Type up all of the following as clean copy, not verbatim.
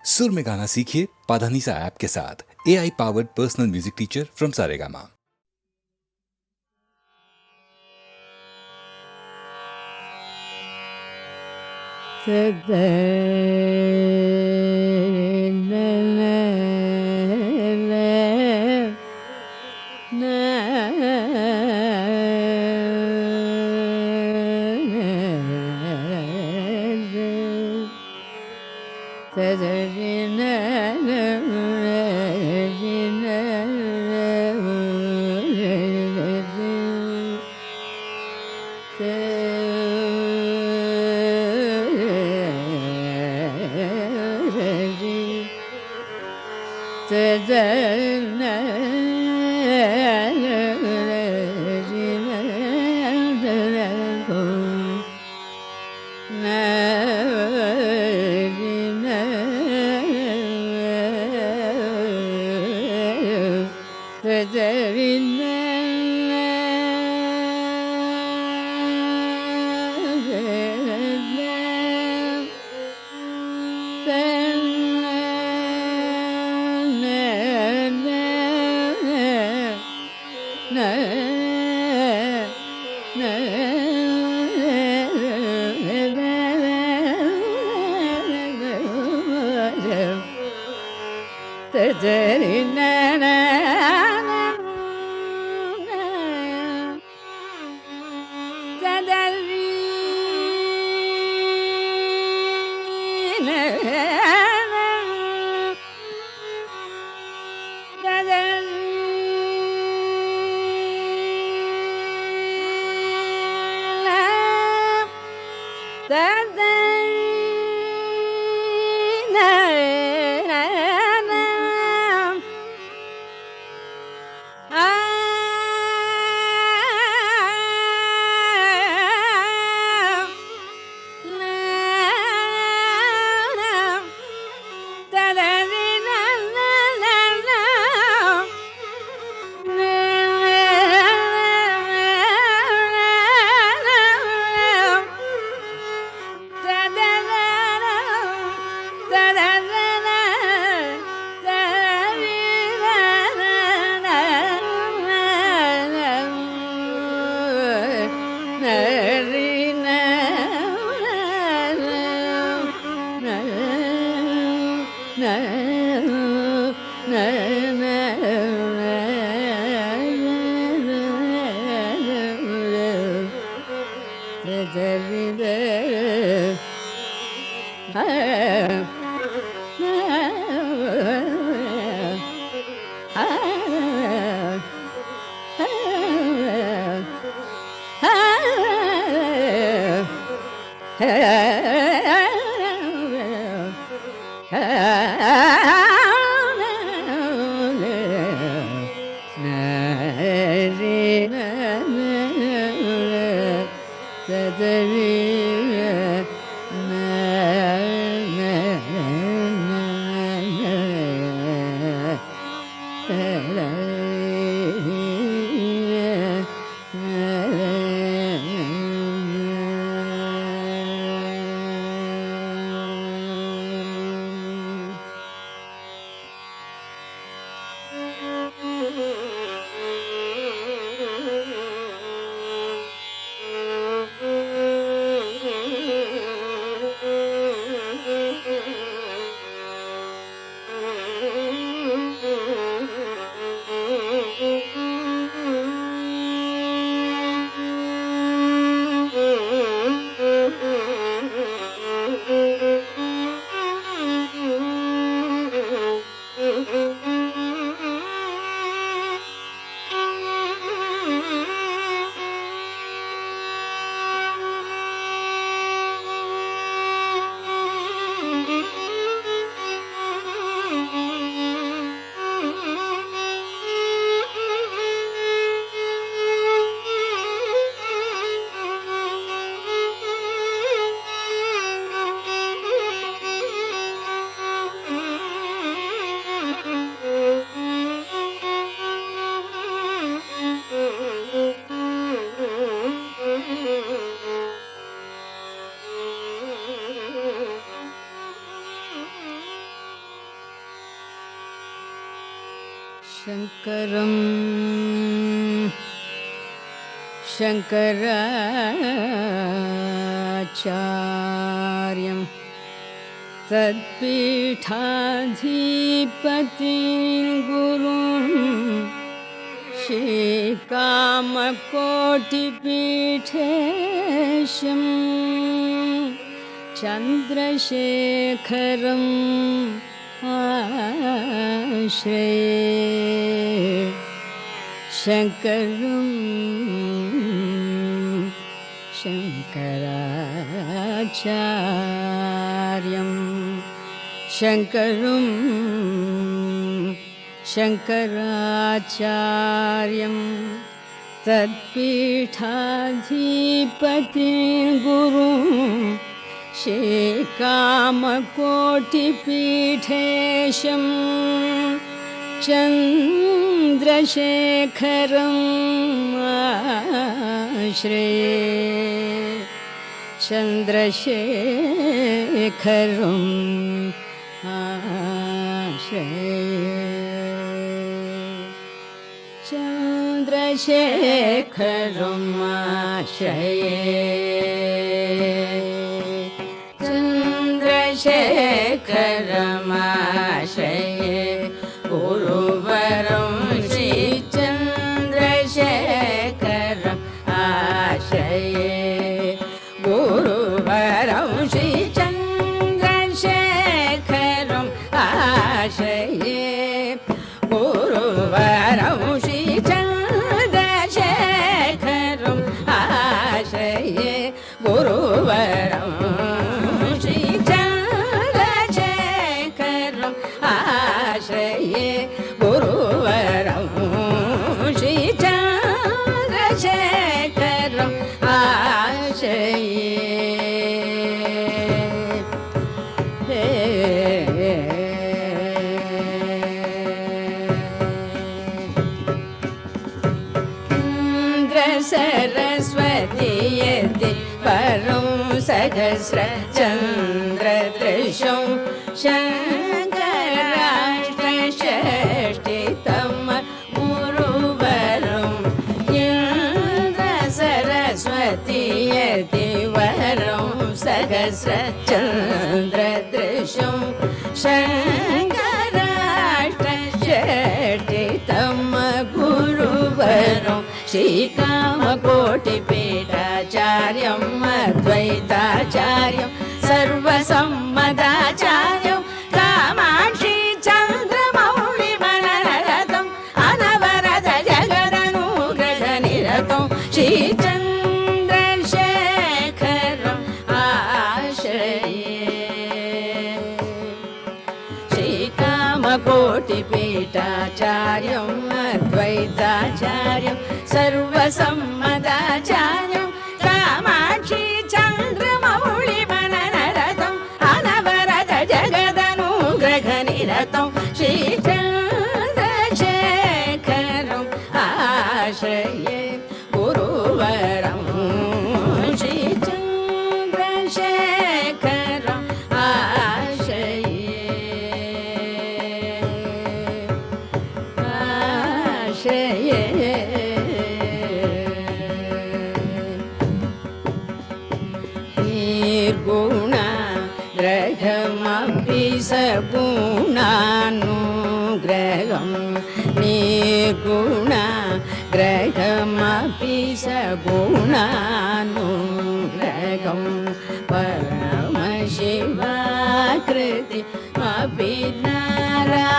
सुर में गाना सीखिए पाधानीसा ऐप के साथ। AI powered personal music teacher from Saregama. शङ्करं शङ्कराचार्यं तत्पीठाधिपतिं गुरुं श्रीकामकोटिपीठेशं चन्द्रशेखरम् आश्रये शङ्करं शङ्कराचार्यं शङ्करं शङ्कराचार्यं तत्पीठाधिपतिं गुरुं श्रीकामकोटिपीठेशं चन्द्रशेखरम् आश्रये चन्द्रशेखरम् आश्रये चन्द्रशेखरम् आश्रये चन्द्रशेखरमाश्रये गुरुवरं श्रीचन्द्रशेखरम् आश्रये गुरुवरं श्रीचन्द्रशेखरम् आश्रये गुरुवरं श्रीचन्द्रशेखरम् आश्रये गुरुवरं आश्रये गुरुवरं श्रीचन्द्रशेखरम् आश्रये सरस्वती यति परं सहस्र चन्द्रदृशं शङ्कराष्टषष्टितम गुरुवरं इन्द्र सरस्वती यति वरं सहस्र चन्द्रदृशं शङ्कराष्टषष्टितम गुरुवरं श्रीकामकोटिपीठाचार्यम् अद्वैताचार्यं सर्वसम्मताचार्यं कामाक्षी चन्द्रमौळिमनरतं अनवरत जगदनुग्रहनिरतं श्रीचन्द्रशेखरम् आश्रये श्रीकामकोटिपीठाचार्यम् अद्वैताचार्यं सर्वसम्मताचार्यं कामाक्षी चन्द्रमौळिमनरतं अनवरत जगदनुग्रहनिरतं श्रीचन्द्रशेखरम् आश्रये गुरुवरं श्रीचन्द्रशेखरम् आश्रये आश्रये निर्गुणाग्रहमपि सगुणानुग्रहं निर्गुणाग्रहमपि सगुणानुग्रहं परमशिवाकृतिमपि नारायणस्मृतिं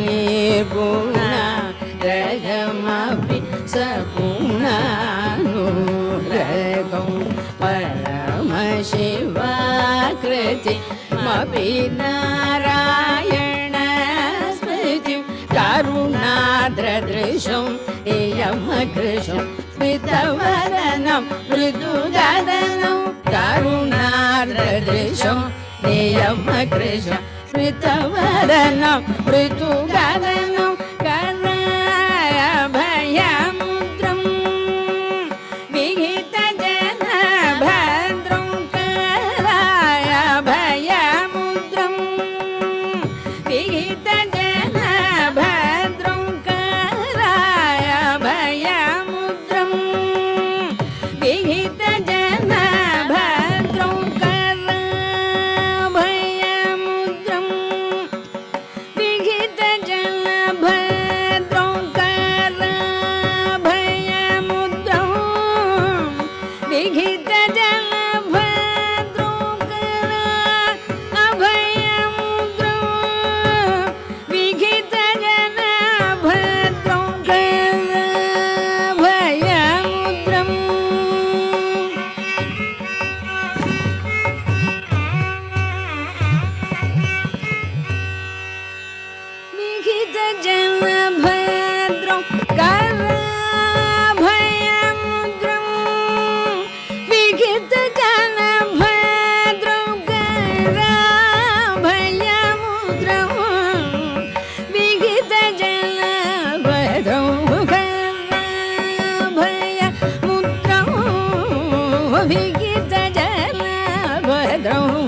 निर्गुणाग्रहमपि सगुणानुग्रहं परमशिवाकृतिमपि नारायणस्मृतिं करुणाद्रदृशं इयमकृशं स्मितवदनं मृदुगदनं करुणाद्रदृशं इयमकृशं स्मितवदनं मृदुगदनं करुणाभयमुद्रं विहितजनभद्रं कराभयमुद्रं विहितजन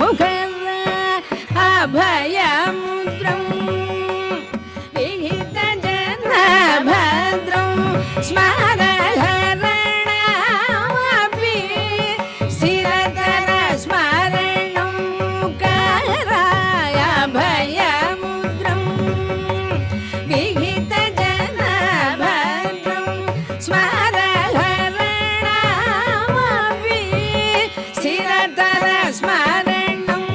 முகர அபயமுத்ரம் விஹித ஜன பத்ரம் ஸ்மரணமபி சிரதர ஸ்மரணம் கராய அபயமுத்ரம் விஹித ஜன பத்ரம் ஸ்மரணமபி சிரதர ஸ்மரணம்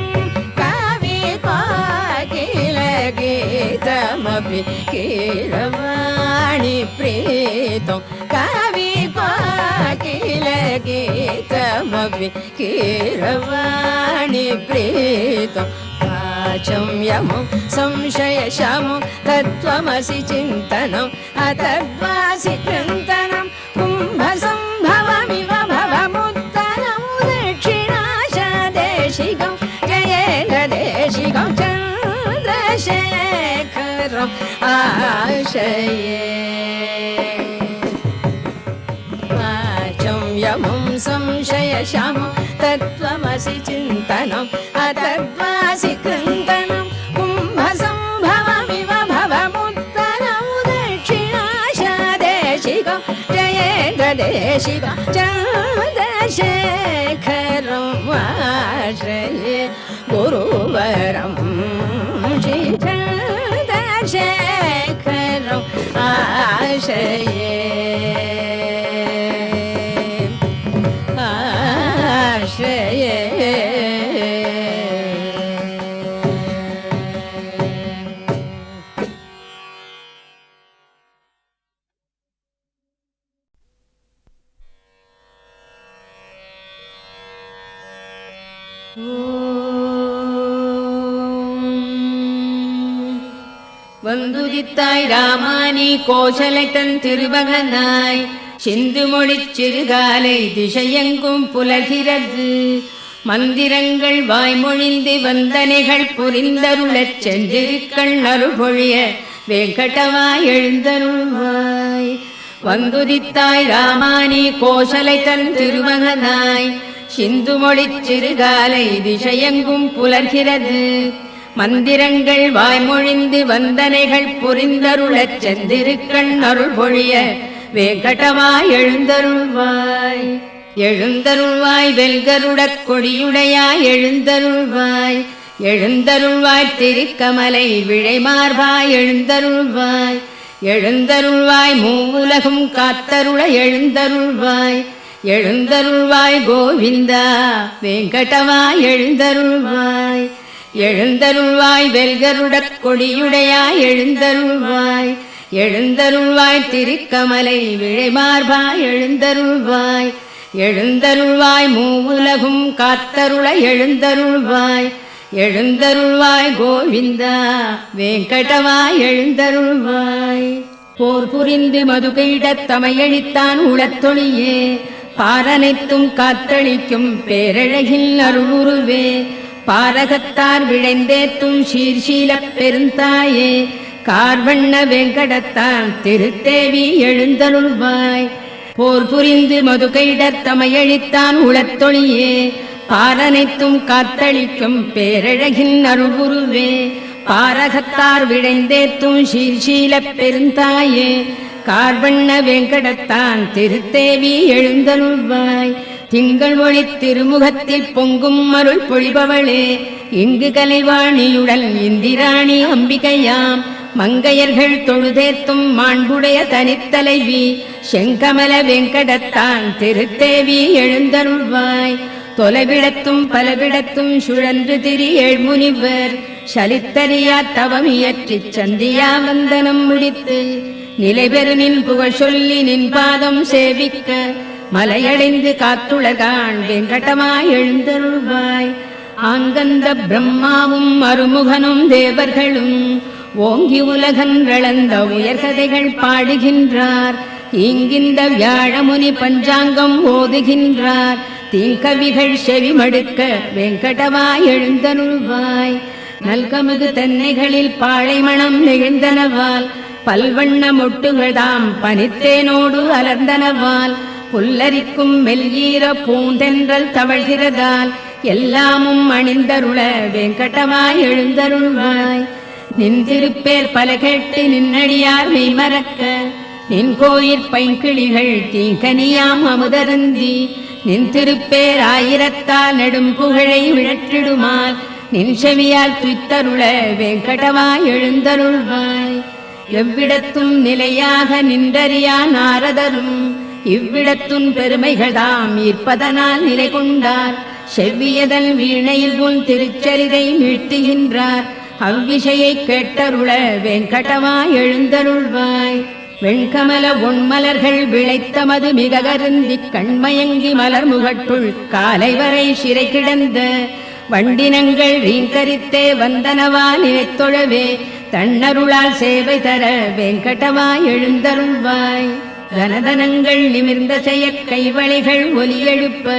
கவி கோகில கீதமபி கீரவாணி பிரீதம் கவி கோகில கீதமபி கீரவாணி பிரீதம் வாச்சம் யமம் संशयशमं तत्त्वमसि चिन्तनम् अतद्वासि चिन्तनं कुम्भसम्भवमिव भवमुत्तरं दक्षिणाशदेशिकं जयेन्द्रदेशिकं चन्द्रशेखरम् आशये वाचं यमं संशयशमं तत्त्वमसि चिन्तनम् अतद्वासि चिन्तनं कुम्भसम्भवमिव भवमुत्तरं दक्षिणाशदेशिकं जयेन्द्रदेशिकं चन्द्रशेखरम् आश्रये गुरुवरं श्रीचन्द्रशेखरम् आश्रये வந்துதித்தாய் ராமானி கோசலை தன் திருமகனாய் சிந்து மொழிச் சிறுகாலை திசையெங்கும் புலகிறது மந்திரங்கள் வாய்மொழிந்து வந்தனைகள் புரிந்தருளச் சென்றிருக்கள் அருள்பொழிய வெங்கடவாய் எழுந்தருள்வாய் வந்துதித்தாய் ராமானி கோசலை தன் திருமகனாய் சிந்து மொழிச் சிறுகாலை திசையெங்கும் புலர்கிறது மந்திரங்கள் வாய்மொழிந்து வந்தனைகள் புரிந்தருளச் சென்றிருக்கள் அருள் பொழிய வேங்கடவாய் எழுந்தருள்வாய் எழுந்தருள்வாய் வெல்கருடக் கொடியுடையாய் எழுந்தருள்வாய் எழுந்தருள்வாய் திருக்கமலை விழைமார்பாய் எழுந்தருள்வாய் எழுந்தருள்வாய் மூவுலகும் காத்தருள எழுந்தருள்வாய் எழுந்தருள்வாய் கோவிந்தா வேங்கடவாய் எழுந்தருள்வாய் எழுந்தருள்வாய் வெல்கருடக் கொடியுடையாய் எழுந்தருள்வாய் எழுந்தருள்வாய் திருக்கமலை விழைமார்பாய் எழுந்தருள்வாய் எழுந்தருள்வாய் மூவுலகும் காத்தருள எழுந்தருள்வாய் எழுந்தருள்வாய் கோவிந்தா வேங்கடவாய் எழுந்தருள்வாய் போர் புரிந்து மதுகையிடத் தமையழித்தான் உளத்தொழியே பாரனைத்தும் காத்தளிக்கும் பேரழகில் அருளுருவே பாரகத்தார் விழைந்தேத்தும் சீர்ஷீலப் பெருந்தாயே கார்வண்ண வெங்கடத்தான் திருத்தேவி எழுந்தருள்வாய் போர் புரிந்து மதுகையிடத் தமையழித்தான் உளத்தொழியே பாரனைத்தும் காத்தளிக்கும் பேரழகின் அருள்குருவே பாரகத்தார் விழைந்தேத்தும் சீர்ஷீலப் பெருந்தாயே கார்வண்ண வெங்கடத்தான் திருத்தேவி எழுந்தருள்வாய் திங்கள் ஒளி திருமுகத்தில் பொங்கும் அருள் பொழிபவளே இங்கு கலைவாணியுடன் இந்திராணி அம்பிகையாம் மங்கையர்கள் தொழுதேத்தும் மாண்புடைய தனித்தலைவி செங்கமல வெங்கடத்தான் திருத்தேவி எழுந்தருள்வாய் தொலைவிடத்தும் பலவிடத்தும் சுழன்று திரி ஏழ்முனிவர் சலித்தறியா தவமியற்றிச் சந்தியா வந்தனம் முடித்து நிலைபெறு நின் புகழ் சொல்லி நின் பாதம் சேவிக்க மலையடைந்து காத்துலகான் வெங்கடமாய் எழுந்தருள்வாய் ஆங்கந்த பிரம்மாவும் அருமுகனும் தேவர்களும் ஓங்கி உலகன் வளர்ந்த உயர்கதைகள் பாடுகின்றார் இங்கிந்த வியாழமுனி பஞ்சாங்கம் ஓதுகின்றார் தீங்கவிகள் செவிமடுக்க வெங்கடவாய் எழுந்தருள்வாய் நல்கமுது தென்னைகளில் பாழைமணம் நெழுந்தனவால் பல்வண்ண மொட்டுகள்தாம் பனித்தேனோடு அலர்ந்தனவால் புல்லரிக்கும் மெல்ஈர பூந்தென்றல் தவழ்கிறதால் எல்லாமும் அணிந்தருள வெங்கடமாய் எழுந்தருள்வாய். நின் திருப்பேர் பல கேட்டு நின்னடியார் மெய்மறக்க நின் கோயிற் பைங்கிளிகள் தீங்கனியாம் அமுதருந்தி நின் திருப்பேர் ஆயிரத்தால் நெடும் புகழை விழற்றிடுமால் நின் செவியால் துய்த்தருள வெங்கடமாய் எழுந்தருள்வாய். எவ்விடத்தும் நிலையாக நின்றறியா நாரதரும் இவ்விடத்தும் பெருமைகள்தாம் ஈர்ப்பதனால் நிலை கொண்டார். செவ்வியதன் வீணையில் உன் திருச்சரிதை மீட்டுகின்றார். அவ்விஷயை கேட்டருள வெங்கடமாய் எழுந்தருள்வாய். வெண்கமல ஒன்மலர்கள் விளைத்தமது மிக கருந்தி கண்மயங்கி மலர் முகட்டுள் காலை வரை சிறை கிடந்த வண்டினங்கள் ரீங்கரித்தே வந்தனவா நினைத்தொழவே தன்னருளால் சேவை தர வெங்கடமாய் எழுந்தருள்வாய். கனதனங்கள் நிமிர்ந்த செய்ய கைவளைகள் ஒலி எழுப்ப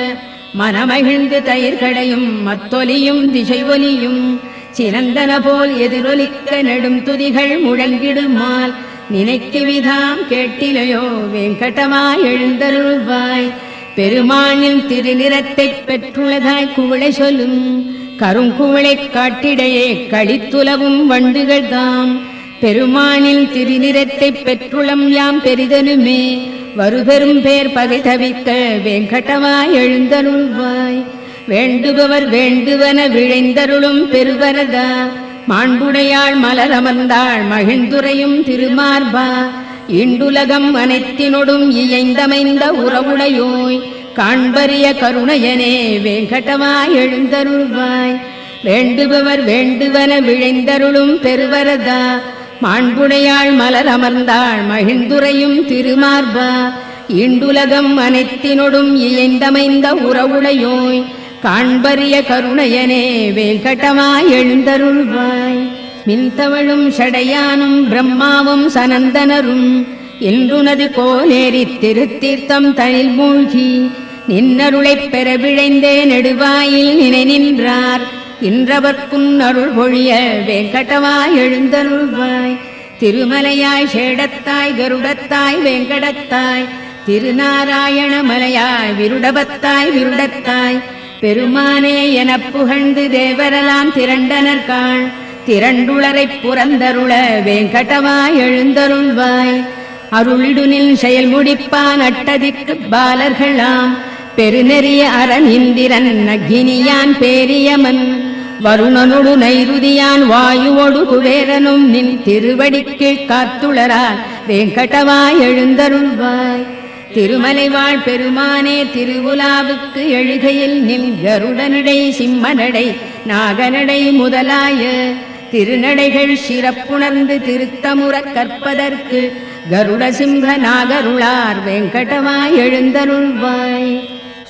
மனமகிழ்ந்து தயிர்களையும் மத்தொலியும் திசை ஒலியும் சிறந்தன போல் எதிரொலிக்க நெடும் துதிகள் முழங்கிடுமால் நினைக்கு விதாம் கேட்டிலையோ வெங்கடமாய் எழுந்தருள்வாய். பெருமானின் திருநிறத்தைப் பெற்றுள்ளதாய் குவளை சொல்லும் கருங்குவளை காட்டிடையே களித்துலவும் வண்டுகள் தாம். பெருமானின் திருநிறத்தைப் பெற்றுளம் யாம் பெரிதனுமே வருபெரும் பேர் பகை தவிக்க வெங்கடமாய் எழுந்தருள்வாய். வேண்டுபவர் வேண்டுவன விழைந்தருளும் பெருவரதா மாண்புடையாள் மலர் அமர்ந்தாள் மகிழ்ந்துரையும் திருமார்பா. இண்டுலகம் அனைத்தினொடும் இயைந்தமைந்த உறவுடையோய் காண்பரிய கருணையனே வெங்கடமாய் எழுந்தருள்வாய். வேண்டுபவர் வேண்டுவன விழைந்தருளும் பெருவரதா மாண்புடையாள் மலர் அமர்ந்தாள் மகிழ்ந்துரையும் திருமார்பா. இண்டுலகம் அனைத்தினொடும் இயைந்தமைந்த உறவுடையோய் காண்பரிய கருணையனே வெங்கடமாய் எழுந்தருள்வாய். மின்தவழும் ஷடையானும் பிரம்மாவும் சனந்தனரும் இன்றுனது கோலேரி திருத்தீர்த்தம் தனில் மூழ்கி நின்னருளைப் பெற விழைந்தே நெடுவாயில் நினை நின்றார். இன்றவர்க்கும் அருள் பொழிய வெங்கடமாய் எழுந்தருள்வாய். திருமலையாய் சேடத்தாய் கருடத்தாய் வெங்கடத்தாய் திருநாராயண மலையாய் விருடபத்தாய் விருடத்தாய் பெருமானே எனப் புகழ்ந்து தேவரெல்லாம் திரண்டனர்காள் திரண்டுளரைப் புறந்தருள வெங்கடமாய் எழுந்தருள்வாய். அருளிடுனில் செயல் முடிப்பான் அட்டதிக்கு பாலர்களாம் பெருநெறிய அரண் இந்திரன் அக்னியான் பேரியமன் வருணனொடு நைருதியான் வாயுவொடு குபேரனும் நின் திருவடிக்கீழ் காத்துளரால் வெங்கடமாய் எழுந்தருள்வாய். திருமலைவாழ் பெருமானே திருவுலாவுக்கு எழுகையில் நின் கருடனடை சிம்மனடை நாகனடை முதலாய திருநடைகள் சிறப்புணர்ந்து திருத்தமுறக் கற்பதற்கு கருட சிம்ஹ நாகருளார் வெங்கடமாய் எழுந்தருள்வாய்.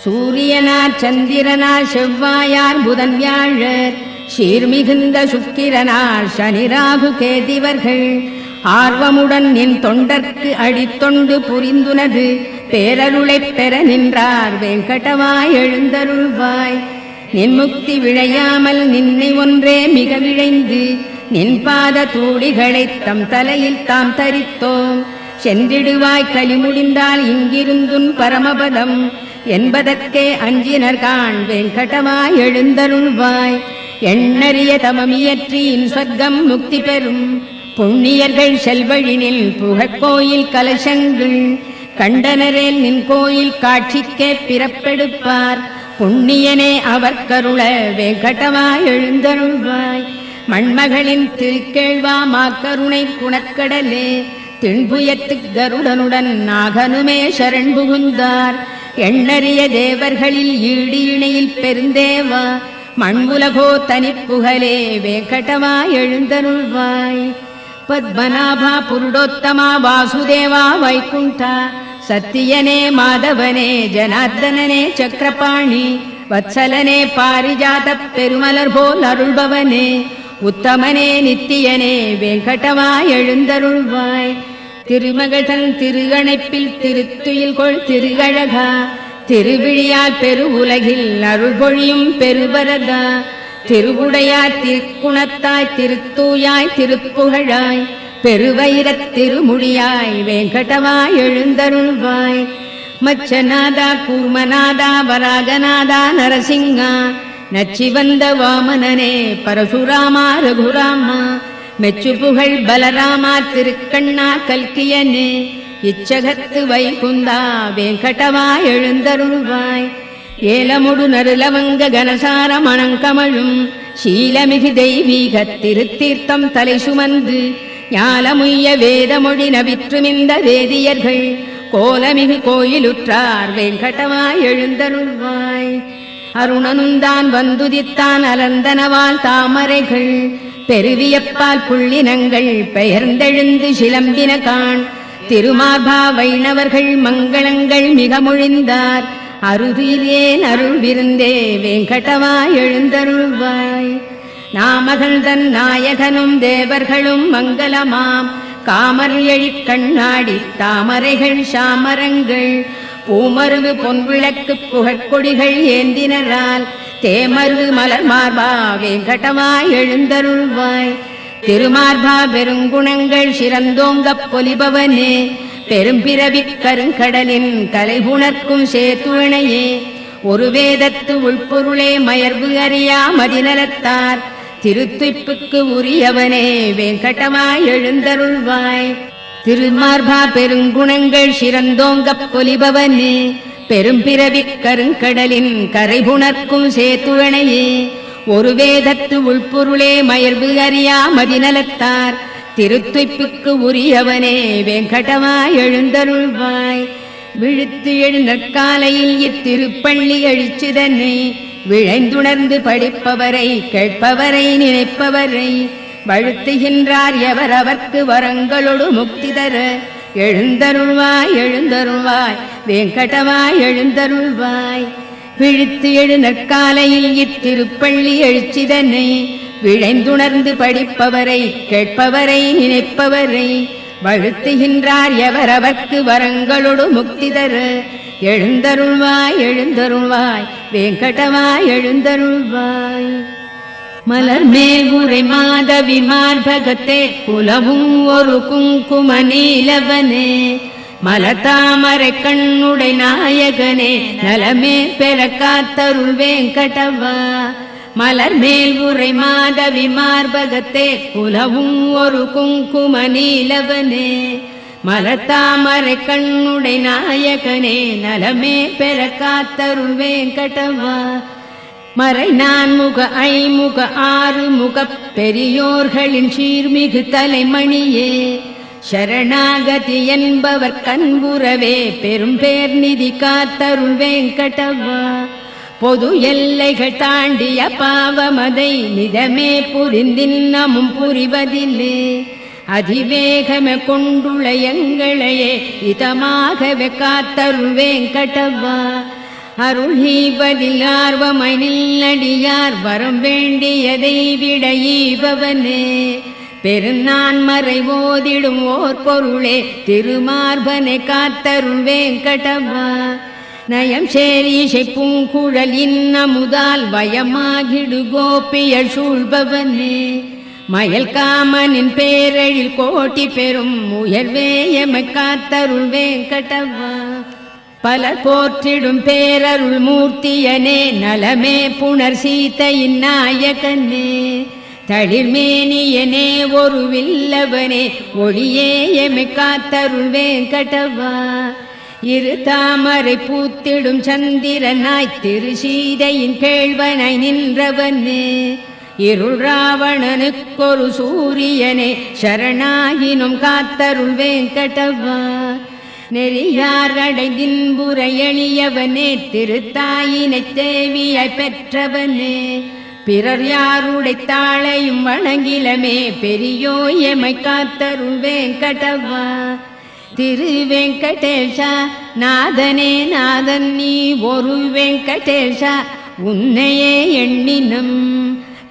சூரியனார் சந்திரனார் செவ்வாயார் புதன் வியாழர் சீர்மிகுந்த சுக்கிரனார் சனிராகு கேதிவர்கள் ஆர்வமுடன் நின் தொண்டர்க்கு அடித்தொண்டு புரிந்துனது பேரருளைப் பெற நின்றார் வெங்கடமாய் எழுந்தருள்வாய். நின் முக்தி விழையாமல் நின்னை ஒன்றே மிக விழைந்து நின் பாத தூளிகளைத் தம் தலையில் தாம் தரித்தோம். சென்றிடுவாய் கலி முடிந்தால் இங்கிருந்துன் பரமபதம் என்பதற்கே அஞ்சினர்கான் வெங்கடமாய் எழுந்தருள்வாய். எண்ணறிய தமமியற்றியின் சொர்க்கம் முக்தி பெறும் புண்ணியர்கள் செல்வழினில் புகழ்கோயில் கலசங்கள் கண்டனரேல் நின் கோயில் காட்சிக்கே பிறப்பெடுப்பார். புண்ணியனே அவர் கருள வெங்கடமாய் எழுந்தருள்வாய். மண்மகளின் திருக்கேழ்வா மாக்கருணை குணக்கடலே திண்புயத்து கருடனுடன் நாகனுமே சரண் புகுந்தார். எண்ணறிய தேவர்களில் ஈடு இணையில் பெருந்தேவா மண்புலகோ தனிப்புகழே வெங்கடமாய் எழுந்தருள்வாய். பத்மநாபா புருடோத்தமா வாசுதேவா வைகுண்டா சத்தியனே மாதவனே ஜனார்தனனே சக்கரபாணி வத்சலனே பாரிஜாத பெருமலர் போல் அருள்பவனே உத்தமனே நித்தியனே வெங்கடமாய் எழுந்தருள்வாய். திருமகள் தன் திருகணைப்பில் திருத்துயில் கொள் திருகழகா திருவிழியால் பெரு உலகில் அருள் பொழியும் பெருவரதா திருவுடையார் திருக்குணத்தாய் திருத்தூயாய் திருப்புகழாய் பெருவைரத் திருமுடியாய் வெங்கடமாய் எழுந்தருள்வாய். மச்சநாதா கூர்மநாதா வராகநாதா நரசிங்கா நச்சி வந்த வாமனனே பரசுராமா ரகுராமா மெச்சு புகழ் பலராமா திருக்கண்ணா கல்கியனே இச்சகத்து வைகுந்தா வெங்கடவா எழுந்தருள்வாய் ஏலமுடு நருலவங்க கனசார மணங்கமழும் சீலமிகு தெய்வீக திருத்தீர்த்தம் தலை சுமந்து ஞாலமுய்ய வேதமொழி நவிற்றுமிந்த வேதியர்கள் கோலமிகு கோயிலுற்றார் வெங்கடவா எழுந்தருள்வாய் அருணனுந்தான் வந்துதித்தான் அலர்ந்தனவால் தாமரைகள் பெருவியப்பால் புள்ளினங்கள் பெயர்ந்தெழுந்து சிலம்பின காண் திருமார்பா வைணவர்கள் மங்களங்கள் மிக மொழிந்தார் அருதிலேன் அருள் விருந்தே வெங்கடவா எழுந்தருள்வாய் நாமகள் தன் நாயகனும் தேவர்களும் மங்களமாம் காமர் எழிற் கண்ணாடி தாமரைகள் சாமரங்கள் பூமருவு பொன்விளக்கு புகழ்கொடிகள் ஏந்தினரால் தேமருவு மலர் மார்பா வெங்கடவா எழுந்தருள்வாய் திருமார்பா பெருங்குணங்கள் சிறந்தோங்கப் பொலிபவனே பெரும்பிறவிக் கருங்கடலின் கலைபுணர்க்கும் சேத்துணையே ஒரு வேதத்து உள்பொருளே மயர்வு அறியா மதிநலத்தார் திருத்துய்ப்புக்கு உரியவனே வெங்கடவா எழுந்தருள்வாய் திருமார்பா பெருங்குணங்கள் சிறந்தோங்கப் பொலிபவனே பெரும்பிறவிக் கருங்கடலின் கரைபுணர்க்கும் சேத்துணையே ஒரு வேதத்து உள்பொருளே மயர்வு அறியா மதிநலத்தார் திருத்துய்ப்புக்கு உரியவனே வெங்கடவா எழுந்தருள்வாய் விழுத்து எழுநற்காலையில் இத்திருப்பள்ளி எழுச்சிதனை விழைந்துணர்ந்து படிப்பவரை கேட்பவரை நினைப்பவரை வழுத்துகின்றார் எவர் அவர்க்கு வரங்களொடு முக்தி தர எழுந்தருள்வாய் எழுந்தருள்வாய் வெங்கடவா எழுந்தருள்வாய் விழித்து எழு நற்காலையில் இத்திருப்பள்ளி எழுச்சிதனை விழைந்துணர்ந்து படிப்பவரை கேட்பவரை நினைப்பவரை வழுத்துகின்றார் எவர் அவர்க்கு வரங்களொடு முக்தி தர எழுந்தருள்வாய் எழுந்தருள்வாய் வெங்கடவா எழுந்தருள்வாய் மலர் மேல் உரை மாதவி மார்பகத்தே குலவும் ஒரு குங்கும நீலவனே மலதாமரை கண்ணுடை நாயகனே நலமே பெற காத்தருள் வெங்கடவா மலர் மேல் உரை மாதவி மார்பகத்தே குலவும் ஒரு குங்கும நீலவனே மலதாமரை கண்ணுடை நாயகனே நலமே பெற காத்தருள் வெங்கடவா மறை நான்முக ஐமுக ஆறுமுகப் பெரியோர்களின் சீர்மிகு தலைமணியே சரணாகதி என்பவர் கண்புறவே பெரும் பேர் நிதி காத்தருள் வெங்கடவா பொது எல்லைகள் தாண்டிய பாவமதை நிதமே புரிந்தின்னமும் புரிவதில்லே அதிவேகமே கொண்டுள்ள எங்களையே இதமாகவே காத்தருள் வெங்கடவா அருள் ஈவதில் ஆர்வமாய் நில்லடியார் வரம் வேண்டியதை விட ஈபவனே பெருநான் மறை ஓதிடும் ஓர் பொருளே திருமார்பனை காத்தருள் வெங்கடவா நயம் சேரீசை பூங்குழல் இன்னமுதால் வயமாகிடு கோபியல் சூழ்பவனே மயல் காமனின் பேரழில் கோட்டி பெறும் உயர்வே எமை காத்தருள் வெங்கடவா பல போற்றிடும் பேரருள் மூர்த்தியனே நலமே புனர் சீதையின் நாயகனே தளிர்மேனியனே ஒரு வில்லவனே ஒளியே எமை காத்தருள் வெங்கடவா இரு தாமரை பூத்திடும் சந்திரனாய் திருசீதையின் கேழ்வனாய் நின்றவனே இருள் ராவணனுக்கொரு சூரியனே சரணாகினும் காத்தருள் வெங்கடவா நெறியார் அடைந்தின்புற எளியவனே திருத்தாயினை தேவியாய் பெற்றவனே பிறர் யாருடை தாளையும் வணங்கிலமே பெரியோ எமை காத்தருள் வெங்கடவா திரு வெங்கடேஷா நாதனே நாதன் நீ ஒரு வெங்கடேஷா உன்னையே எண்ணினம்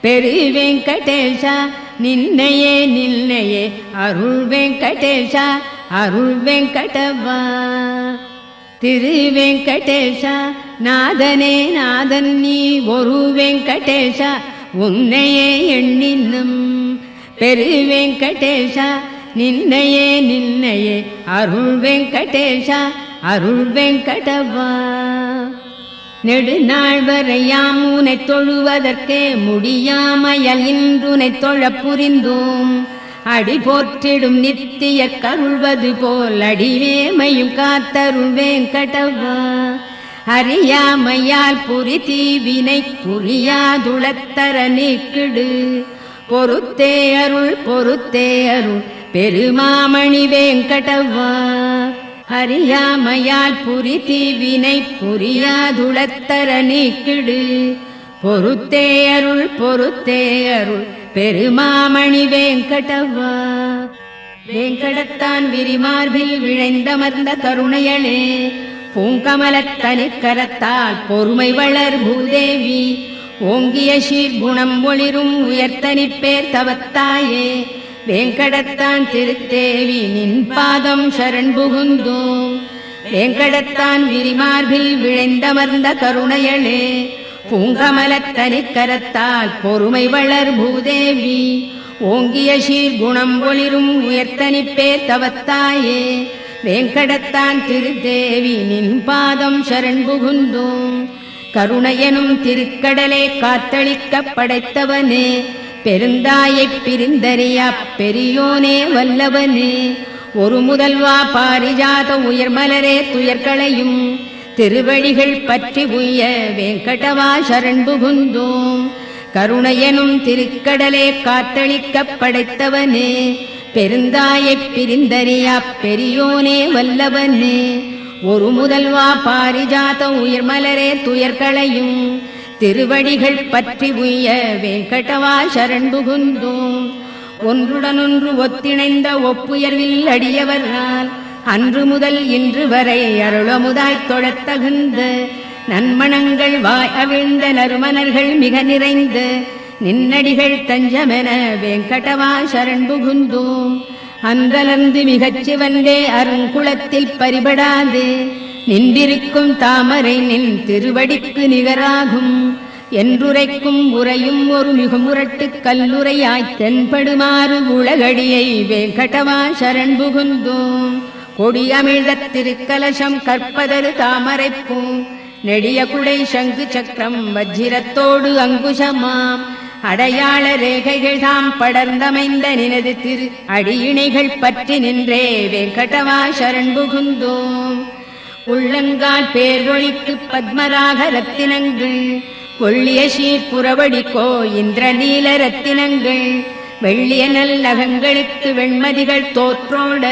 பெரு வெங்கடேஷா நின்னையே நின்னையே அருள் வெங்கடேஷா அருள் வெங்கடவா திரு வெங்கடேஷா நாதனே நாதன் நீ ஒரு வெங்கடேஷா உன்னையே எண்ணினம் பெரு வெங்கடேஷா நின்னையே நின்னையே அருள் வெங்கடேஷா அருள் வெங்கடவா நெடுநாள் வரையாம் உனை தொழுவதற்கே முடியாமையல் இன்றுனை தொழப் புரிந்தோம். அடி போற்றிடும் நித்திய கருள்வது போல் அடிவேமையும் காத்தருள் வேங்கடவா. அறியாமையால் புரி தீவினை புரியாதுளத்தர நீக்கிடு. பொறுத்தே அருள் பொறுத்தே அருள் பெருமாமணி வேங்கடவா. அறியாமையால் புரி தீவினை புரியாதுளத்தர நீக்கிடு. பொறுத்தே அருள் பொறுத்தே அருள் பெருமாமணி வேங்கடவா. வேங்கடத்தான் விரிமார்பில் விழைந்தமர்ந்த கருணையளே, பூங்கமலத் தனிக்கரத்தால் பொறுமை வளர் பூதேவி. ஓங்கிய சீர்குணம் ஒளிரும் உயர்த்தனிப்பேர் தவத்தாயே, வேங்கடத்தான் திருத்தேவி நின் பாதம் சரண் புகுந்தோம். வேங்கடத்தான் விரிமார்பில் விழைந்தமர்ந்த கருணையளே, பூங்கமலத் தனிக்கரத்தால் பொறுமை வளர் பூதேவி. ஓங்கிய சீர்குணம் ஒளிரும் உயர்த்தனிப்பேர் தவத்தாயே, வேங்கடத்தான் திருத்தேவி நின் பாதம் சரண் புகுந்தோம். கருணையெனும் திருக்கடலே காத்தளிக்க படைத்தவனே, பெருந்தாயைப் பிரிந்தறியா பெரியோனே வல்லவனே. ஒரு முதல்வா பாரிஜாத உயர்மலரே துயர்களையும் திருவடிகள் பற்றி உய்ய வேங்கடவா சரண் புகுந்தோம். கருணையெனும் திருக்கடலே காத்தளிக்க படைத்தவனே, பெருந்தாயைப் பிரிந்தறியா பெரியோனே வல்லவனே. ஒரு முதல்வா பாரிஜாத உயர்மலரே துயர்களையும் திருவடிகள் பற்றி உய்ய வேங்கடவா சரண் புகுந்தோம். ஒன்றுடனொன்று ஒத்திணைந்த ஒப்புயர்வில் அடியவரால் அன்று முதல் இன்று வரை அருளமுதாய்த் தொழத் தகுந்த நன்மணங்கள் வாய் அவிழ்ந்த நறுமணர்கள் மிக நிறைந்த நின்னடிகள் தஞ்சமென வேங்கடவா சரண் புகுந்தோம். அன்றலர்ந்து மிகச் சிவந்தே அருங்குளத்தில் பரிபடாது நின்றிருக்கும் தாமரை நின் திருவடிக்கு நிகராகும். என்றுரைக்கும் உரையும் ஒரு மிகுமுரட்டு கல்லுரையாய்த் தென்படுமாறு உலகடியை வேங்கடவா சரண் புகுந்தோம். கொடியமிழ்தத் திருக்கலசம் கற்பதரு தாமரைப்பூ, நெடிய குடை சங்கு சக்கரம் வஜ்ரத்தோடு அங்குசமாம். அடையாள ரேகைகள் தாம் படர்ந்தமைந்த நினது திரு அடியிணைகள் பற்றி நின்றே வேங்கடவா சரண் புகுந்தோம். உள்ளங்கால் பேர்வொழிக்கு பத்மராக ரத்தினங்கள், ஒள்ளிய சீர்புறவடிக்கோ இந்திர நீல ரத்தினங்கள். வெள்ளிய நல்லகங்களுக்கு வெண்மதிகள் தோற்றோட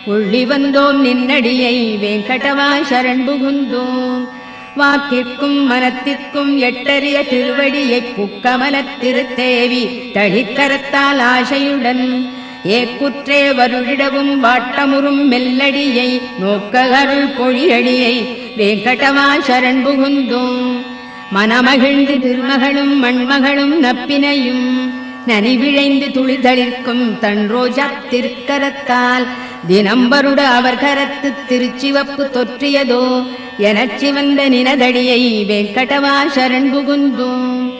உள்ளி வந்தோம் நின்னடியை வேங்கடவா சரண் புகுந்தோம். வாக்கிற்கும் மனத்திற்கும் எட்டறிய திருவடியை புக்கமலத் திருத்தேவி தளிக்கரத்தால் ஆசையுடன் ஏக்குற்றே வருடிடவும் வாட்டமுறும் மெல்லடியை நோக்க அருள் பொழியடியை வேங்கடவா சரண் புகுந்தோம். மனமகிழ்ந்து திருமகளும் மண்மகளும் நப்பினையும் நனிவிழைந்து துளிதளிர்க்கும் தன் ரோஜா திருக்கரத்தால் தினம்பருட அவர் கரத்து திருச்சிவப்பு தொற்றியதோ எனச் சிவந்த நினதடியை வேங்கடவா சரண் புகுந்தோம்.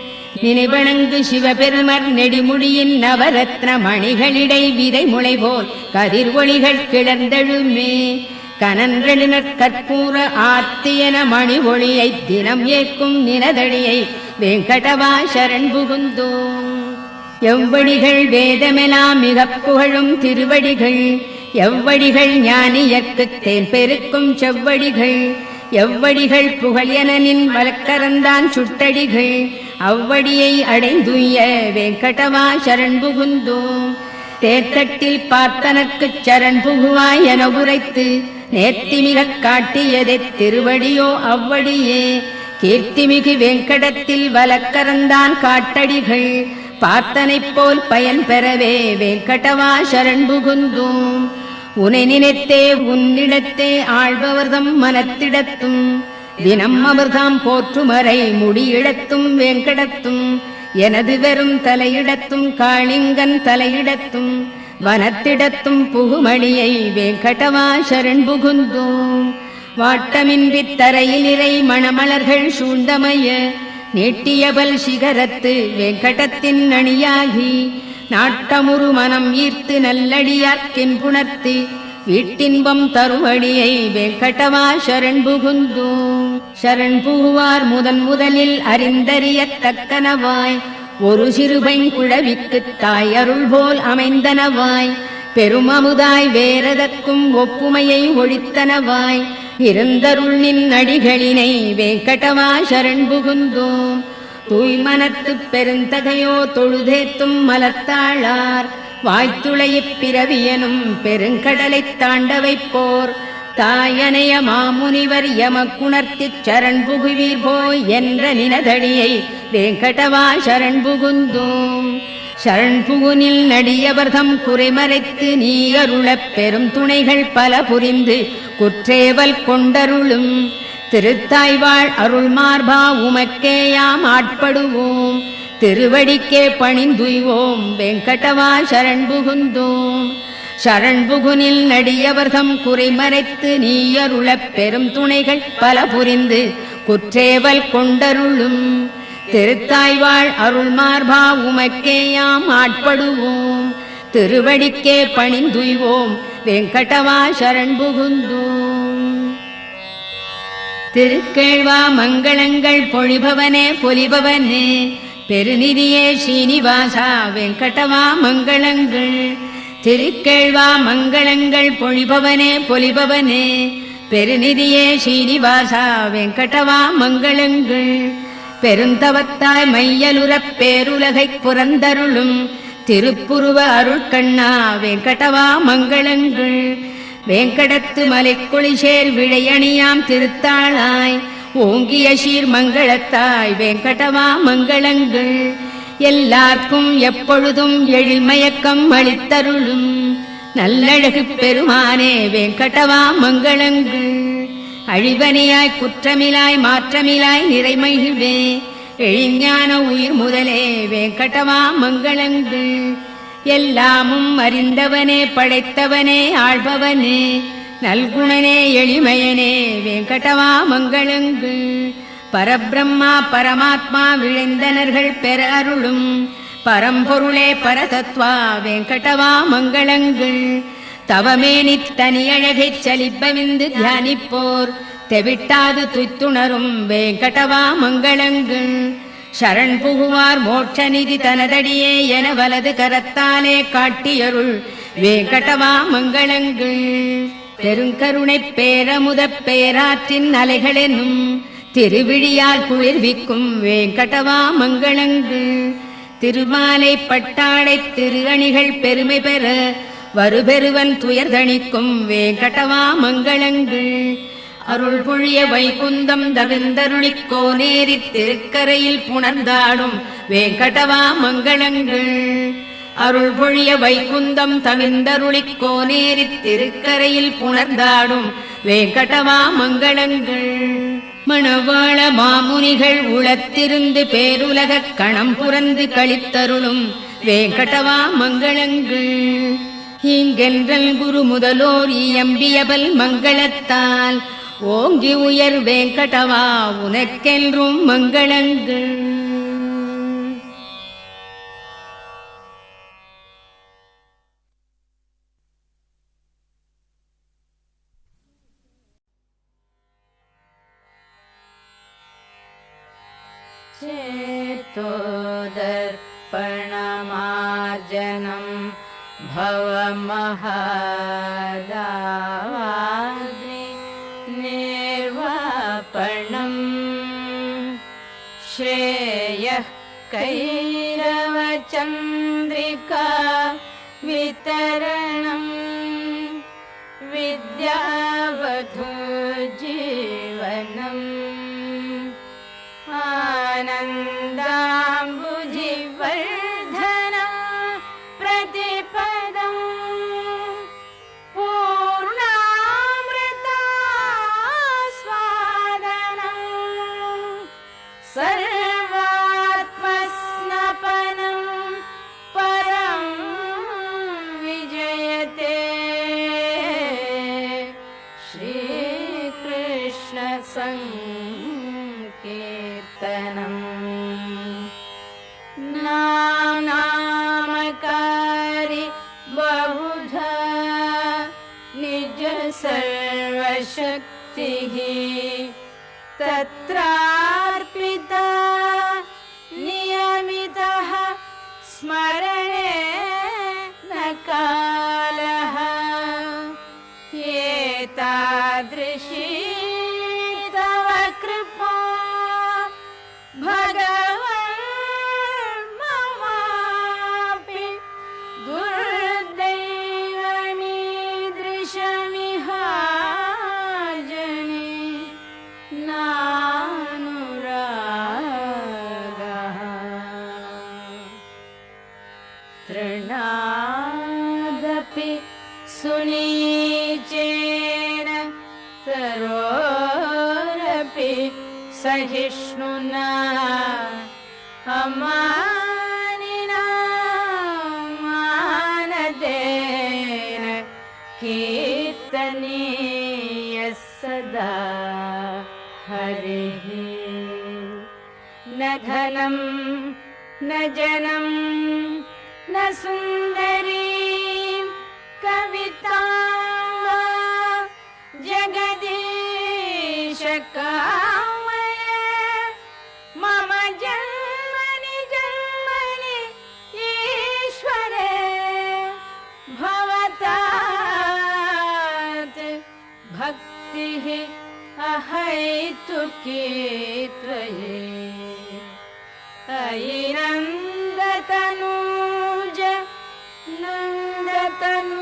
நினைவணங்கு சிவபெருமர் நெடிமுடியின் நவரத்ன மணிகளிடை விதை முளை போல் கதிர் ஒளிகள் கிளர்ந்தெழுமே. கனன்றெழுநற் கற்பூர ஆர்த்தியன மணி ஒளியை தினம் ஏற்கும் நினதடியை வேங்கடவா சரண் புகுந்தோம். எவ்வடிகள் வேதமெலாம் மிகப் புகழும் திருவடிகள், எவ்வடிகள் ஞானியர்க்குத் தேன் பெருக்கும் செவ்வடிகள். எவ்வடிகள் புகழ் என நின் வலக்கரந்தான் சுட்டடிகள், அவ்வடியை அடைந்துய்ய வேங்கடவா சரண் புகுந்தோம். தேர்தட்டில் பார்த்தனர்க்குச் சரண் புகுவாய் என உரைத்து நேர்த்திமிகக் காட்டியதே திருவடியோ அவ்வடியே. கீர்த்திமிகு வேங்கடத்தில் வலக்கரந்தான் காட்டடிகள், பார்த்தனைப் போல் பயன் பெறவே வேங்கடவா சரண் புகுந்தோம். உனை நினைத்தே உன்னிடத்தே ஆழ்பவர்தம் மனத்திடத்தும் தினம் அவர்தாம் போற்றுமறை முடியிடத்தும் வேங்கடத்தும். எனது வெறும் தலையிடத்தும் காளிங்கன் தலையிடத்தும் வனத்திடத்தும் புகுமணியை வேங்கடவா சரண் புகுந்தோம். வாட்டமின்றி தரையில் இறை மணமலர்கள் சூழ்ந்தமைய நீட்டியபல் சிகரத்து வேங்கடத்தின் அணியாகி நாட்டமுறு மனம் ஈர்த்து நல்லடியார்க்கின் புணர்த்து வீட்டின்பம் தருவடியை வெங்கடவா சரண் புகுந்தோம். சரண் புகுவார் முதலில் அறிந்தறியத்தக்கனவாய் ஒரு சிறுபைங்குழவிக்குத் தாய் அருள் போல் அமைந்தனவாய் பெருமமுதாய் வேறதற்கும் ஒப்புமையை ஒழித்தனவாய் இருந்தருள் நின் அடிகளினை வெங்கடவா சரண் புகுந்தோம். தூய்மனத்துப் பெருந்தகையோ தொழுதேத்தும் மலத்தாளார் வாய்த்துளையிப் பிறவியனும் பெருங்கடலைத் தாண்ட வைப்போர் தாயனைய மாமுனிவர் எமக்குணர்த்திச் சரண் புகுவீர் போய் என்ற நினதடியை வெங்கடவா சரண் புகுந்தோம். சரண் புகுனில் நடியவர்தம் குறைமறைத்து நீ அருளப் பெரும் துணைகள் பல புரிந்து குற்றேவல் கொண்டருளும் திருத்தாய்வாழ் அருள் மார்பா உமக்கேயாம் ஆட்படுவோம். திருவடிக்கே பணிந்துய்வோம் வெங்கடவா சரண் புகுந்தோம். சரண் புகுனில் நடியவர்தம் குறைமறைத்து நீ அருளப் பெரும் துணைகள் பல புரிந்து குற்றேவல் கொண்டருளும் திருத்தாய்வாழ் அருள் மார்பா உமக்கேயாம் ஆட்படுவோம். திருவடிக்கே பணிந்துய்வோம் வெங்கடவா சரண் புகுந்தோம். திருக்கேழ்வா மங்களங்கள் பொழிபவனே பொலிபவனே பெருநிதியே ஸ்ரீனிவாசா வெங்கடவா மங்களங்கள். திருக்கேழ்வா மங்களங்கள் பொழிபவனே பொலிபவனே பெருநிதியே ஸ்ரீனிவாசா வெங்கடவா மங்களங்கள். பெருந்தவத்தாய் மையலுறப் பேருலகைப் புறந்தருளும் திருப்புருவ அருட்கண்ணா வெங்கடவா மங்களங்கள். வேங்கடத்து மலைக்குளிசேர் விழையணியாம் திருத்தாளாய் ஓங்கிய சீர் மங்களத்தாய் வெங்கடவா மங்களங்கள். எல்லார்க்கும் எப்பொழுதும் எழில்மயக்கம் அளித்தருளும் நல்லழகு பெருமானே வெங்கடவா மங்களங்கள். அழிவனியாய் குற்றமிலாய் மாற்றமிலாய் நிறைமகிழ்வே எழிஞான உயிர் முதலே வெங்கடவா மங்களங்கள். எல்லாமும் அறிந்தவனே படைத்தவனே ஆள்பவனே நல்குணனே எளிமையனே வெங்கடவா மங்களங்கள். பரபிரம்மா பரமாத்மா விழைந்தனர்கள் பெற அருளும் பரம்பொருளே பரதத்வா வெங்கடவா மங்களங்கள். தவமேனி தனியழகைச் சலிப்பவிந்து தியானிப்போர் தெவிட்டாது துய்த்துணரும் வெங்கடவா மங்களங்கள். சரண் புகுவார் மோட்ச நிதி தனதடியே என வலது கரத்தாலே காட்டியருள் வெங்கடவா மங்களங்கள். பெருங்கருணைப் பேரமுதப் பேராற்றின் அலைகளெனும் திருவிழியால் குளிர்விக்கும் வெங்கடவா மங்களங்கள். திருமாலை பட்டாடை திரு அணிகள் பெருமை பெற வருபெருவன் துயர்தணிக்கும் வெங்கடவா மங்களங்கள். அருள் பொழிய வைகுந்தம் தவிர்ந்தருளிக் கோனேரித் திருக்கரையில் புணர்ந்தாடும் வெங்கடவா மங்களங்கள். அருள் பொழிய வைகுந்தம் தவிர்ந்தருளிக் கோனேரித் திருக்கரையில் புணர்ந்தாடும் வெங்கடவா மங்களங்கள். மணவாள மாமுனிகள் உளத்திருந்து பேருலகக் கணம் புரந்து கழித்தருளும் வெங்கடவா மங்களங்கள். இங்கென்றல் குரு முதலோர் இயம்பியபல் மங்களத்தால் ஓங்கி உயர் வெங்கடவா உனக்கென்றும் மங்களங்கள். சேத்தோதர்ப்பணமார்ஜனம் भवमहादावाग्नि निर्वापणम् श्रेयः कैरवचन्द्रिका वितरणम् विद्यावधूजीवनम् आनन्दाम्बुजिवर्धनं प्रतिपदम् पूर्णामृतास्वादनं सर्वात्मस्नपनं परं विजयते श्री शक्तिः तत्रार्पिता नियमितः स्मरणे न कालः एतादृशी तव कृपा भगवन् ममापि दुर्दैवमीदृशमिहार्जने नानुरागः तृणादपि सुनीचेन तरोरपि सहिष्णुना अमानिना मानदेन कीर्तनीयः सदा हरिः न धनं न जनं न सुन्दरी कविता जगदीश कामय मम जन्मनि जन्मनि ईश्वरे भवतात् भक्तिः अहैतुकी त्वये अयि नन्दतनूज नन्दतनूज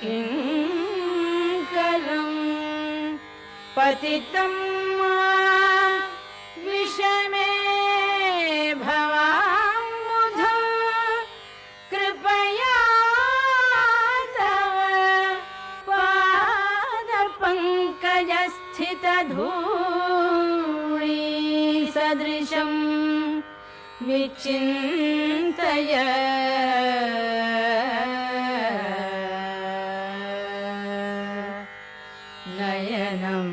किङ्करम् पतितं मां विषमे भवाम्बुधौ कृपया तव पादपङ्कजस्थितधूळी सदृशं विचिन्तय नयनं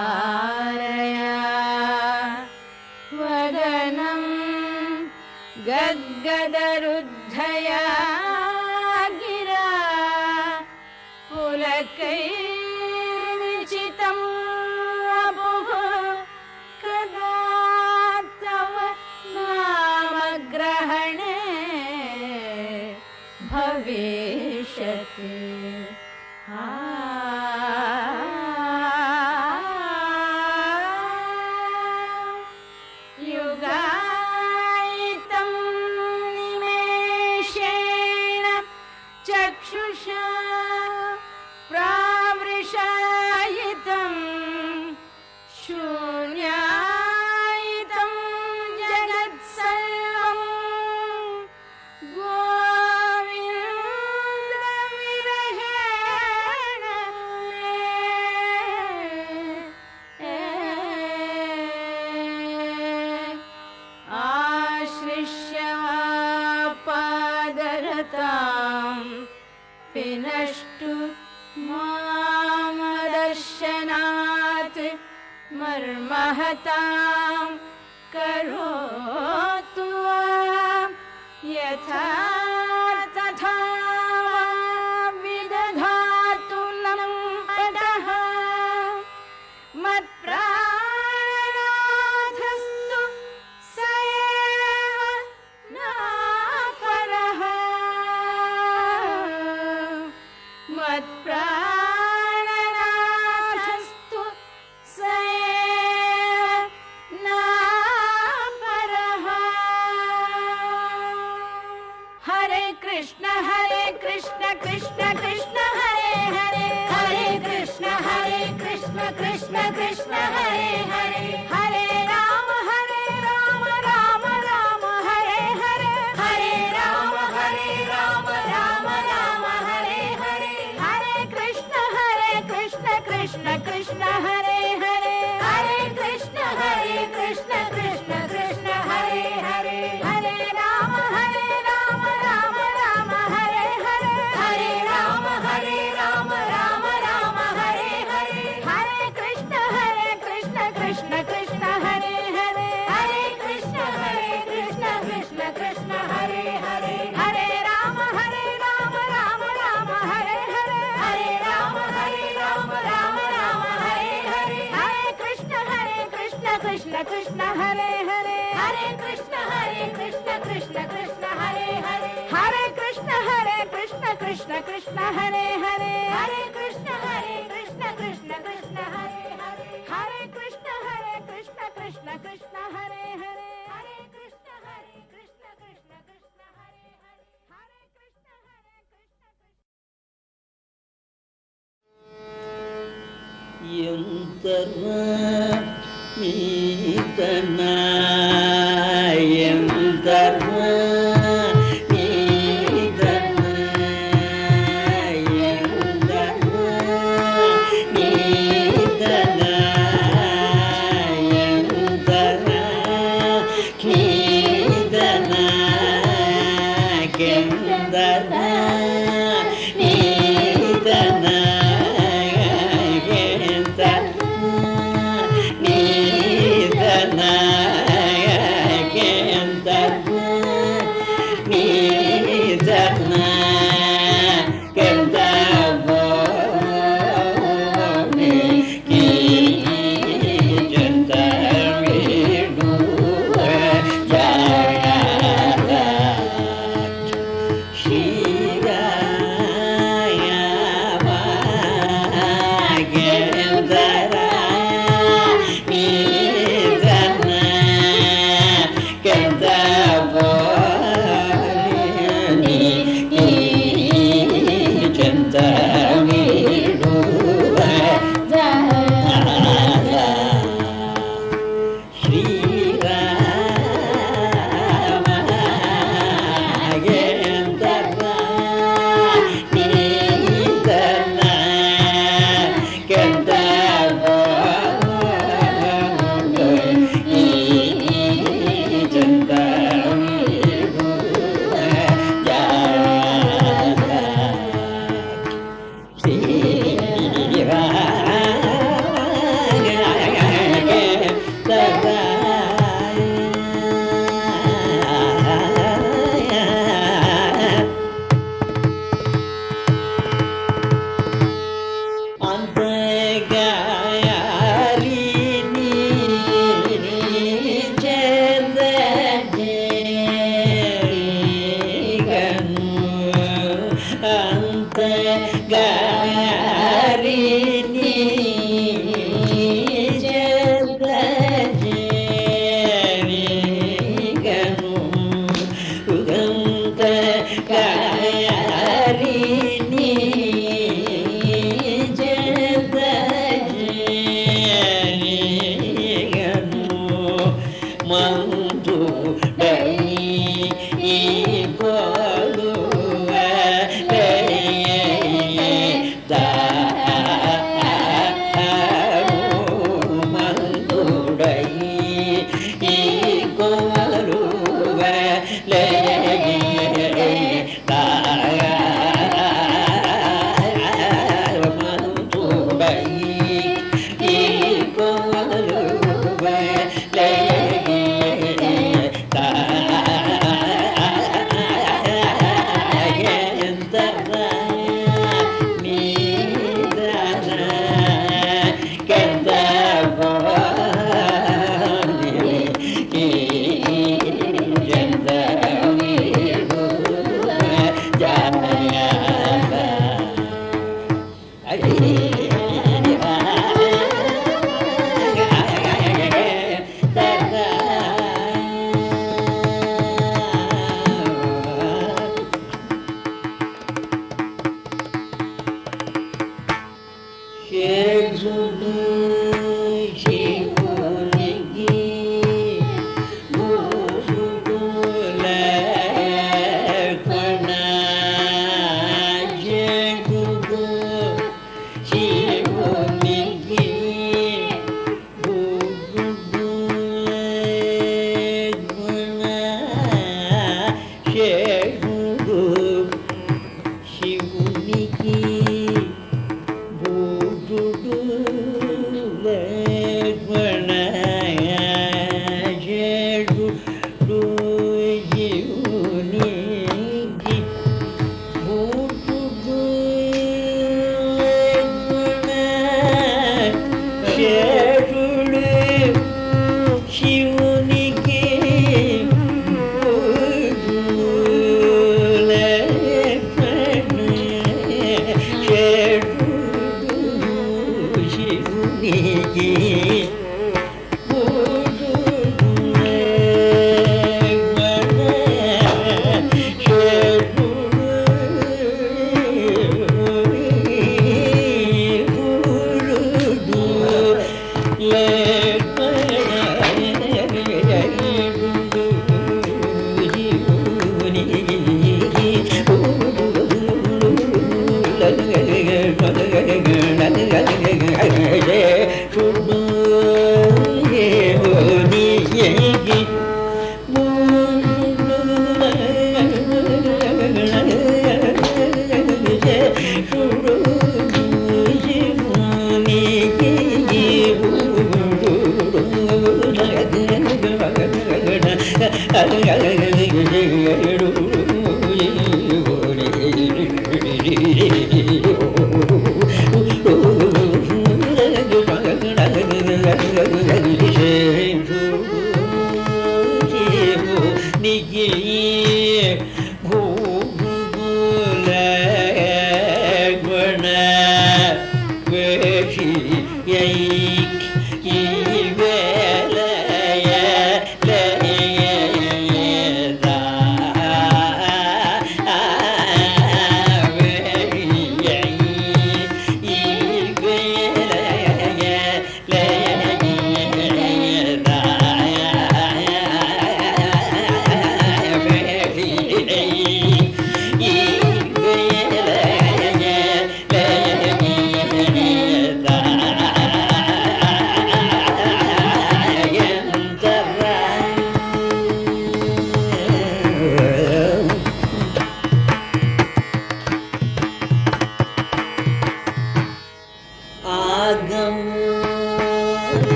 गलदश्रुधारया वदनं गद्गदरुद्धया गिरा पुलकैर्निचितं वपुः कदा तव नामग्रहणे भविष्यति युगायितं निमेषेण चक्षुषा प्रावृषायितं शून्यायितं जगत्सर्वं गोविन्दविरहेण आश्लिष्य पादरतां विनष्टु मामदर्शनात् मर्महतां करोतु यथा तथा विदधातु नं पदः मत्प्राणनाथस्तु स एव नापरः मत्प्राणनाथस्तु स एव नापरः हरे Krishna Krishna Krishna Hare Hare Hare Krishna Krishna Krishna Hare Hare Hare Ram Ram Ram Hare Hare Hare Ram Ram Ram Hare Hare Hare Krishna Krishna Krishna Hare Hare Hare Krishna Krishna Krishna Hare Hare Hare Ram Ram Hare Hare Hare Ram Ram Hare Hare Hare Krishna Krishna Krishna Hare Krishna Krishna Krishna Hare Hare, Hare Krishna Krishna Krishna Hare Hare, Hare Krishna Krishna Krishna Hare Hare, Hare Krishna Krishna Krishna Hare Hare, Hare Krishna Krishna Krishna Hare Hare, Hare Krishna Kenda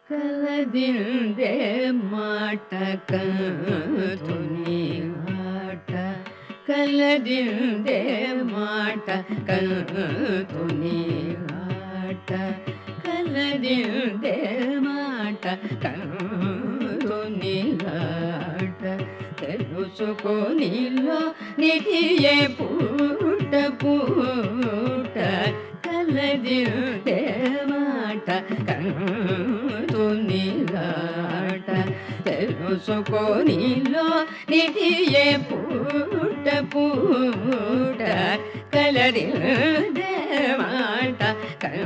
ಕಲದಿಂದೆ ಮಾಟಕ ತುನಿ ಆಟ ಕಲದಿಂದೆ ಮಾಟಕ ತುನಿ ಆಟ ಕಲದಿಂದೆ ಮಾಟಕ ತುನಿ ಆಟ తెలుసుకోనిలో నిధియే పూట పూట కలదిందే మాట కంతునిగాట తెలుసుకోనిలో నిధియే పూట పూట కలదిందే మాట కంతునిగాట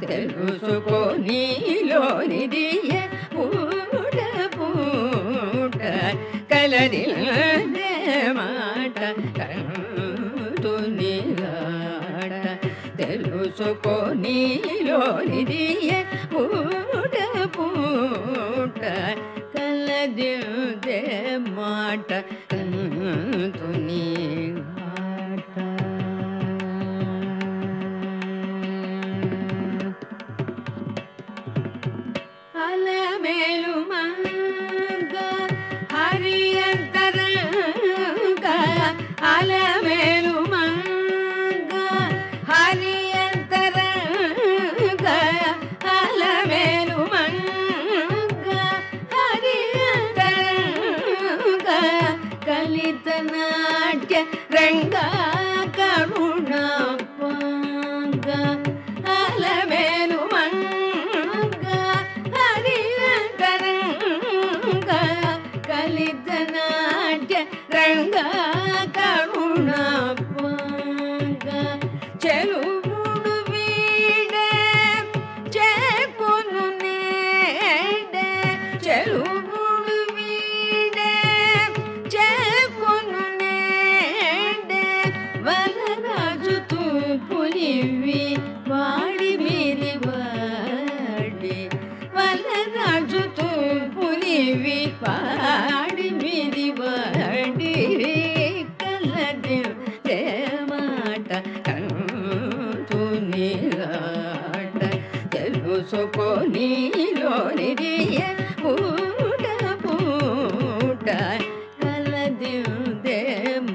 తెలుసుకోనిలో నిధియే పూట పూట కలదిందే మాట కంతునిగాట తెలుసుకోనిలో నిధియే పూట పూట కలదిందే మాట కంతునిగాట అలమేలు మంగ హరియంతరంగ అలమేలు మంగ హరియంతరంగ అలమేలు మంగ హరియంతరంగ కలిత నాట్య రంగ కరుణ పంగ అలమేలు మంగ హరియంతరంగ కలిత నాట్య రంగ కరుణ పంగ చెలుముడు వీడే చేకొను నేడే చెలుముడు వీడే చేకొను నేడే వరరాజు తూపులివి వాడి మీరి వాడి వలరాజు తూపునివి పాడి మిది వాడి కలది మాట కంతుని ఆట తెలుసుకొనిలోని పూట పూట కలది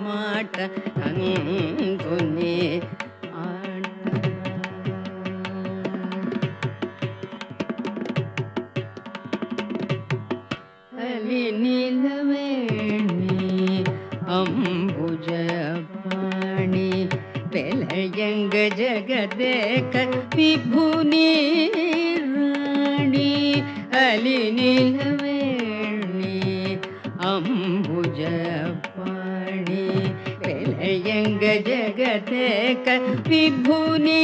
మాట కంతుని నీలవేణి అంబుజపాణి వెలయంగ జగదేక విభుని రాణి అలి నీలవేణి అంబుజపాణి వెలయంగ జగదేక విభుని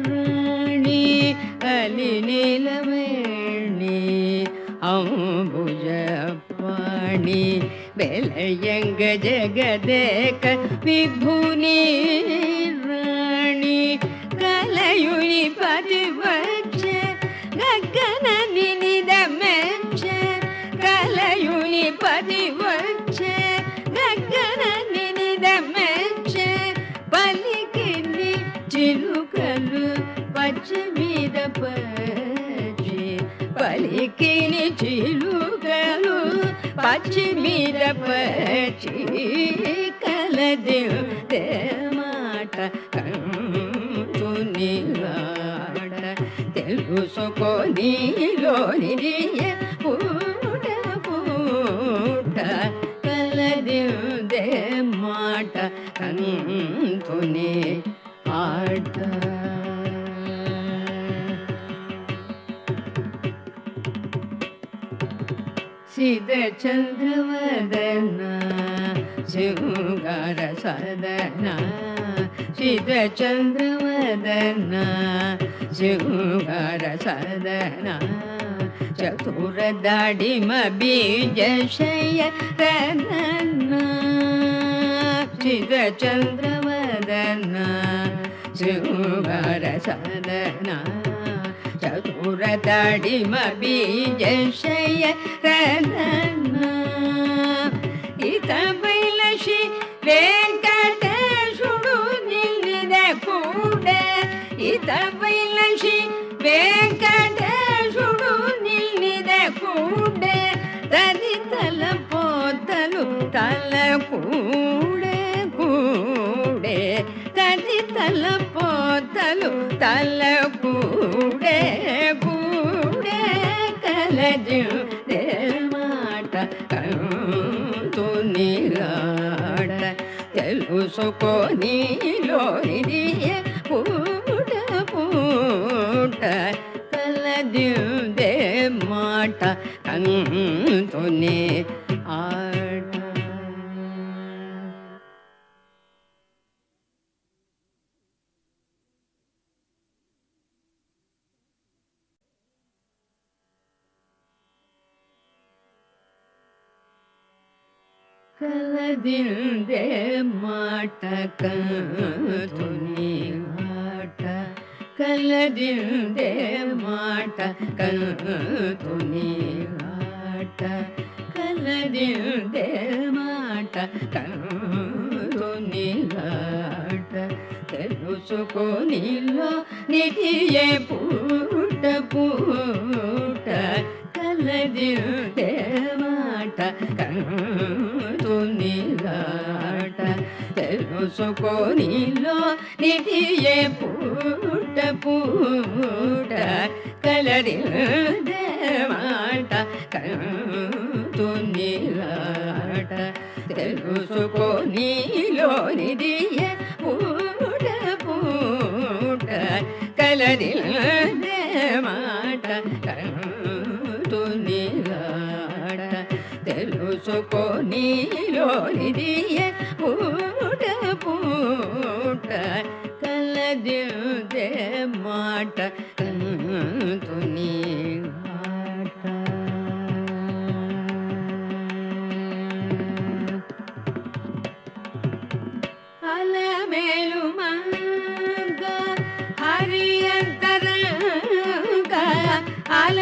రాణి అలి నీలవేణి అంబుజపాణి వెలయంగ జగదేక విభుని రాణి కలయుని పతివచ్చ గగన నినిద మెచ్చ కలయుని పతివచ్చ గగన నినిద మెచ్చ పలికిని చిలుకలు పచ్చ మీద పచ్చి పలికిని చిలుకలు పచ్చి మీద పచ్చి కలది మాట కంతుని ఆట తెలుసుకొనిలోని పూట పూట కలది మాట కంతుని ఆట సిద చంద్రవదన శృంగార సదన సిద చంద్రవదన శృంగార సదన చతుర దాడిమ బీజ శయన సిద చంద్రవదన శృంగార సదన చతుర దాడిమ బీజ శయన ఇత బైలశి వెంకటేశుడు నిలిద కూడ ఇత బైలశి వెంకటేశుడు నిలిద కూడ తది తల పోతలు తల కూడే కూడే తది తల పోతలు తల కూడే కూడే కలది మాట కంతుని ఆట తెలుసుకొనిలోని పూట పూట కలది మాట కంతుని ఆట కలదిందే మాట కంతుని ఆట కలదిందే మాట కంతుని ఆట కలదిందే మాట కంతుని ఆట తెలుసుకొనిలో నిధియే పూట పూట కలదిందే మాట కంతుని ఆట తెలుసుకొనిలో నిధియే పూట పూట కలదిందే మాట కంతుని ఆట తెలుసుకొనిలో నిధియే పూట పూట కలదిందే మాట కంతుని ఆట తెలుసుకొనిలోని పూట పూట కలదిందే మాట కంతుని ఆట అలమేలు మంగ హరి అంతరంగ అల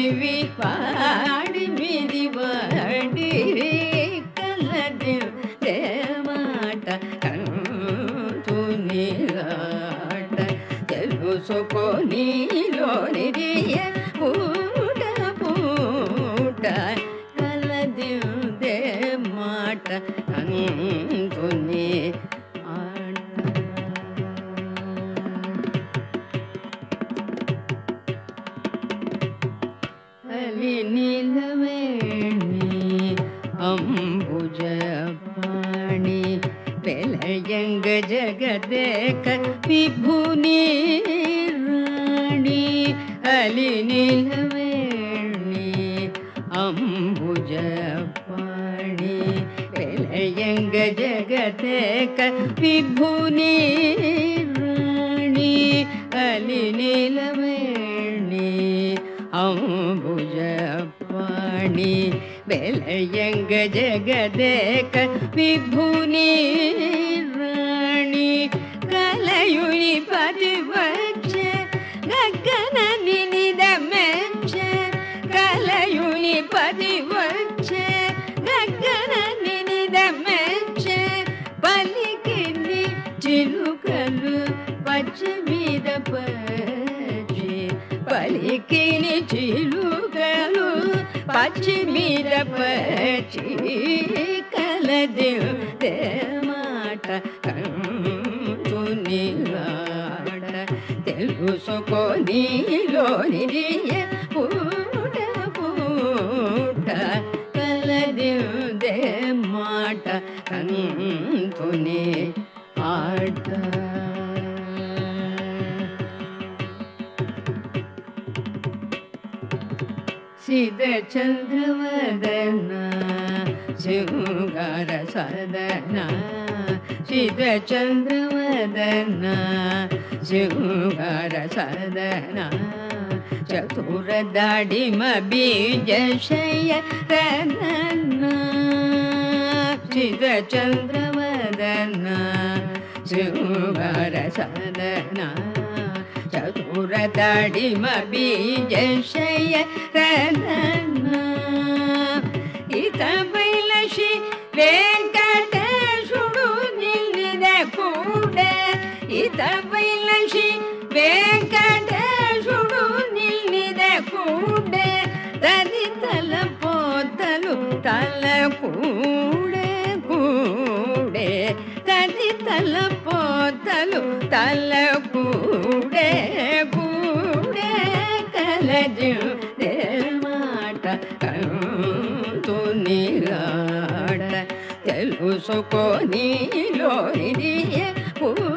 దివి పాడి మిది వాడి కలది మాట తునిగాట తెలుసుకొనిలోనిదియ పూట పూట కలది మాట తుని నీలవేణి అంబుజపాణి వెలయంగ జగదేక విభుని రాణి అలి నీలవేణి అంబుజపాణి వెలయంగ జగదేక విభుని రాణి అలి నీలవేణి అంబుజపాణి వెలయంగ జగదేక విభుని రాణి కలయుని పతివచ్చ గగన నినిద మెచ్చ కలయుని పతివచ్చ గగన నినిద మెచ్చ పలికిని చిలుకలు పచ్చ మీద పచ్చి పలికిని చిలుకలు పచ్చి మీద పచ్చి కలది మాట తునిగాడ తెలుసుకొనిలోని పూట పూట కలది మాట తుని ఆట సిద చంద్రవదన శృంగార సదన సిద చంద్రవదన శృంగార సదన చతుర దాడిమ బీజ శయన సిద చంద్రవదన శృంగార సదన చతుర దాడిమ బీజ శయన ఇత బైలశి వెంకటేశుడు నిలిద కూడే ఇత బైలశి వెంకటేశుడు నిలిద కూడే తది తల పోతలు తల కూడే కూడే తది తల పోతలు తల కూడే కూడే కలది మాట తునిగాడ తెలుసుకొనిలోని పూట